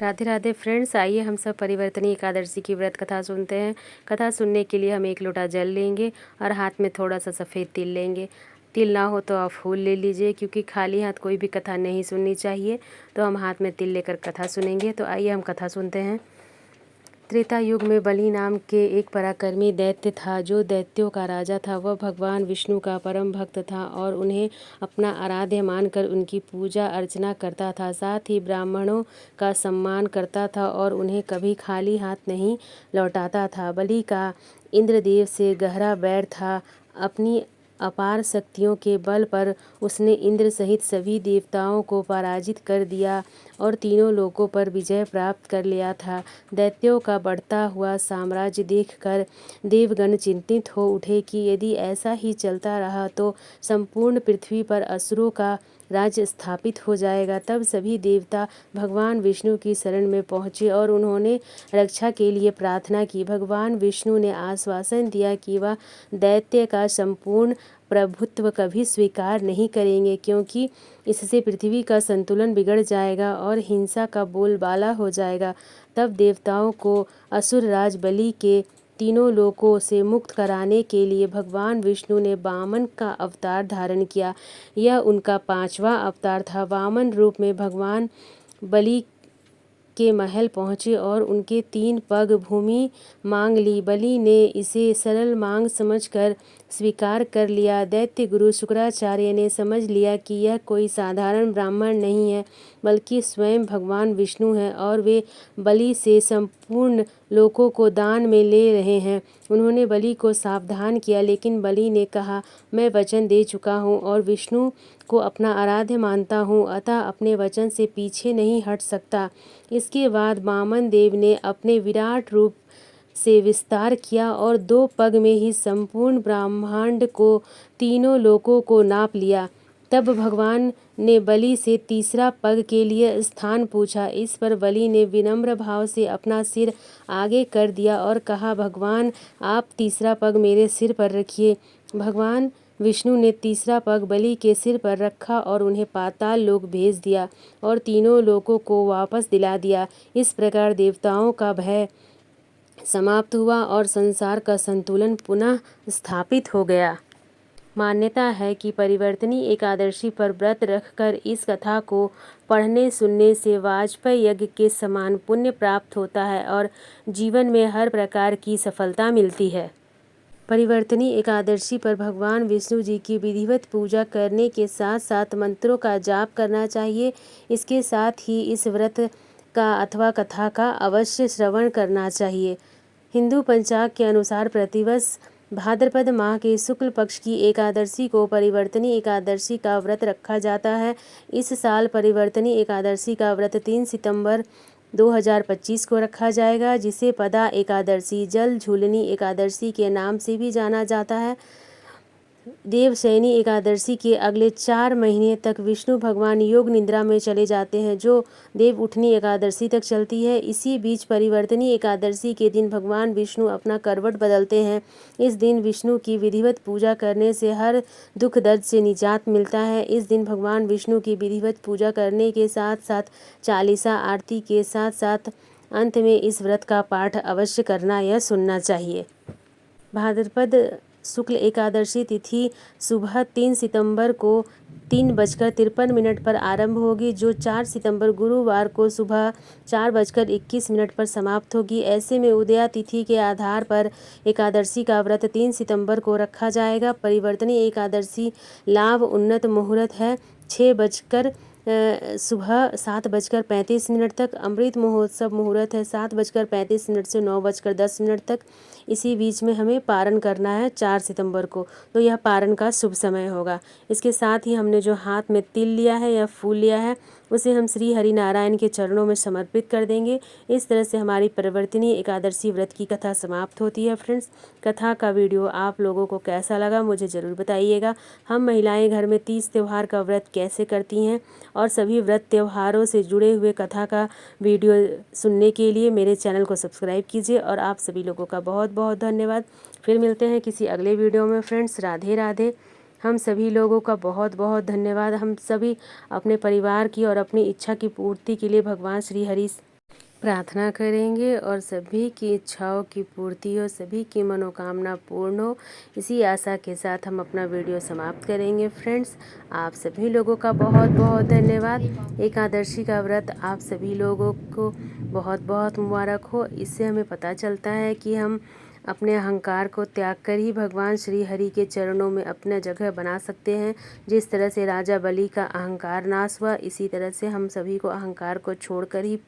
Radhe Radhe friends, आइए हम सब परिवर्तनी एकादशी की व्रत कथा सुनते हैं। कथा सुनने के लिए हम 1 लोटा जल लेंगे और हाथ में थोड़ा सा सफ़ेद तिल लेंगे। तिल ना हो तो आप फूल ले लीजिए, क्योंकि खाली हाथ कोई भी कथा नहीं सुननी चाहिए। तो हम हाथ में तिल लेकर कथा सुनेंगे। तो आइए हम कथा सुनते हैं। त्रेता युग में बलि नाम के एक पराक्रमी दैत्य था। जो दैत्यों का राजा था वह भगवान विष्णु का परम भक्त था और उन्हें अपना आराध्य मानकर उनकी पूजा अर्चना करता था। साथ ही ब्राह्मणों का सम्मान करता था और उन्हें कभी खाली हाथ नहीं लौटाता था। बलि का इंद्रदेव से गहरा बैर था। अपनी अपार शक्तियों के बल पर उसने इंद्र सहित सभी देवताओं को पराजित कर दिया और तीनों लोकों पर विजय प्राप्त कर लिया था। दैत्यों का बढ़ता हुआ साम्राज्य देखकर देवगण चिंतित हो उठे कि यदि ऐसा ही चलता रहा तो संपूर्ण पृथ्वी पर असुरों का राज्य स्थापित हो जाएगा। तब सभी देवता भगवान विष्णु की शरण में पहुँचे और उन्होंने रक्षा के लिए प्रार्थना की। भगवान विष्णु ने आश्वासन दिया कि वह दैत्य का संपूर्ण प्रभुत्व कभी स्वीकार नहीं करेंगे, क्योंकि इससे पृथ्वी का संतुलन बिगड़ जाएगा और हिंसा का बोलबाला हो जाएगा। तब देवताओं को असुर राज बलि के तीनों लोकों से मुक्त कराने के लिए भगवान विष्णु ने वामन का अवतार धारण किया। यह उनका 5वां अवतार था। वामन रूप में भगवान बलि के महल पहुँचे और उनके 3 पग भूमि मांग ली। बलि ने इसे सरल मांग समझकर स्वीकार कर लिया। दैत्य गुरु शुक्राचार्य ने समझ लिया कि यह कोई साधारण ब्राह्मण नहीं है, बल्कि स्वयं भगवान विष्णु हैं और वे बलि से संपूर्ण लोकों को दान में ले रहे हैं। उन्होंने बलि को सावधान किया, लेकिन बलि ने कहा, मैं वचन दे चुका हूँ और विष्णु को अपना आराध्य मानता हूँ, अतः अपने वचन से पीछे नहीं हट सकता। इसके बाद वामन देव ने अपने विराट रूप से विस्तार किया और 2 पग में ही संपूर्ण ब्रह्मांड को, तीनों लोकों को नाप लिया। तब भगवान ने बलि से तीसरा पग के लिए स्थान पूछा। इस पर बलि ने विनम्र भाव से अपना सिर आगे कर दिया और कहा, भगवान आप तीसरा पग मेरे सिर पर रखिए। भगवान विष्णु ने तीसरा पग बलि के सिर पर रखा और उन्हें पाताल लोक भेज दिया और तीनों लोकों को वापस दिला दिया। इस प्रकार देवताओं का भय समाप्त हुआ और संसार का संतुलन पुनः स्थापित हो गया। मान्यता है कि परिवर्तनी एकादशी पर व्रत रखकर इस कथा को पढ़ने सुनने से वाजपेयी यज्ञ के समान पुण्य प्राप्त होता है और जीवन में हर प्रकार की सफलता मिलती है। परिवर्तनी एकादशी पर भगवान विष्णु जी की विधिवत पूजा करने के साथ साथ मंत्रों का जाप करना चाहिए। इसके साथ ही इस व्रत का अथवा कथा का अवश्य श्रवण करना चाहिए। हिंदू पंचांग के अनुसार प्रतिवर्ष भाद्रपद माह के शुक्ल पक्ष की एकादशी को परिवर्तनी एकादशी का व्रत रखा जाता है। इस साल परिवर्तनी एकादशी का व्रत 3 सितंबर 2025 को रखा जाएगा, जिसे पदा एकादशी, जल झूलनी एकादशी के नाम से भी जाना जाता है। देवशयनी एकादशी के अगले 4 महीने तक विष्णु भगवान योग निद्रा में चले जाते हैं, जो देव उठनी एकादशी तक चलती है। इसी बीच परिवर्तनी एकादशी के दिन भगवान विष्णु अपना करवट बदलते हैं। इस दिन विष्णु की विधिवत पूजा करने से हर दुख दर्द से निजात मिलता है। इस दिन भगवान विष्णु की विधिवत पूजा करने के साथ साथ चालीसा आरती के साथ साथ अंत में इस व्रत का पाठ अवश्य करना या सुनना चाहिए। भाद्रपद शुक्ल एकादशी तिथि सुबह 3 सितंबर को 3:53 पर आरंभ होगी, जो 4 सितंबर गुरुवार को सुबह 4:21 पर समाप्त होगी। ऐसे में उदया तिथि के आधार पर एकादशी का व्रत 3 सितंबर को रखा जाएगा। परिवर्तनी एकादशी लाभ उन्नत मुहूर्त है 6 बजकर सुबह 7:35 तक। अमृत महोत्सव मुहूर्त है 7:35 से 9:10 तक। इसी बीच में हमें पारण करना है 4 सितंबर को, तो यह पारण का शुभ समय होगा। इसके साथ ही हमने जो हाथ में तिल लिया है या फूल लिया है, उसे हम श्री हरि नारायण के चरणों में समर्पित कर देंगे। इस तरह से हमारी परिवर्तनी एकादशी व्रत की कथा समाप्त होती है। फ्रेंड्स, कथा का वीडियो आप लोगों को कैसा लगा मुझे ज़रूर बताइएगा। हम महिलाएं घर में 30 त्यौहार का व्रत कैसे करती हैं और सभी व्रत त्योहारों से जुड़े हुए कथा का वीडियो सुनने के लिए मेरे चैनल को सब्सक्राइब कीजिए और आप सभी लोगों का बहुत बहुत धन्यवाद। फिर मिलते हैं किसी अगले वीडियो में। फ्रेंड्स, राधे राधे। हम सभी लोगों का बहुत बहुत धन्यवाद। हम सभी अपने परिवार की और अपनी इच्छा की पूर्ति के लिए भगवान श्री हरि प्रार्थना करेंगे और सभी की इच्छाओं की पूर्ति हो, सभी की मनोकामना पूर्ण हो। इसी आशा के साथ हम अपना वीडियो समाप्त करेंगे। फ्रेंड्स, आप सभी लोगों का बहुत बहुत धन्यवाद। एकादशी का व्रत आप सभी लोगों को बहुत बहुत मुबारक हो। इससे हमें पता चलता है कि हम अपने अहंकार को त्याग कर ही भगवान श्री हरि के चरणों में अपना जगह बना सकते हैं। जिस तरह से राजा बलि का अहंकार नाश हुआ, इसी तरह से हम सभी को अहंकार को छोड़कर ही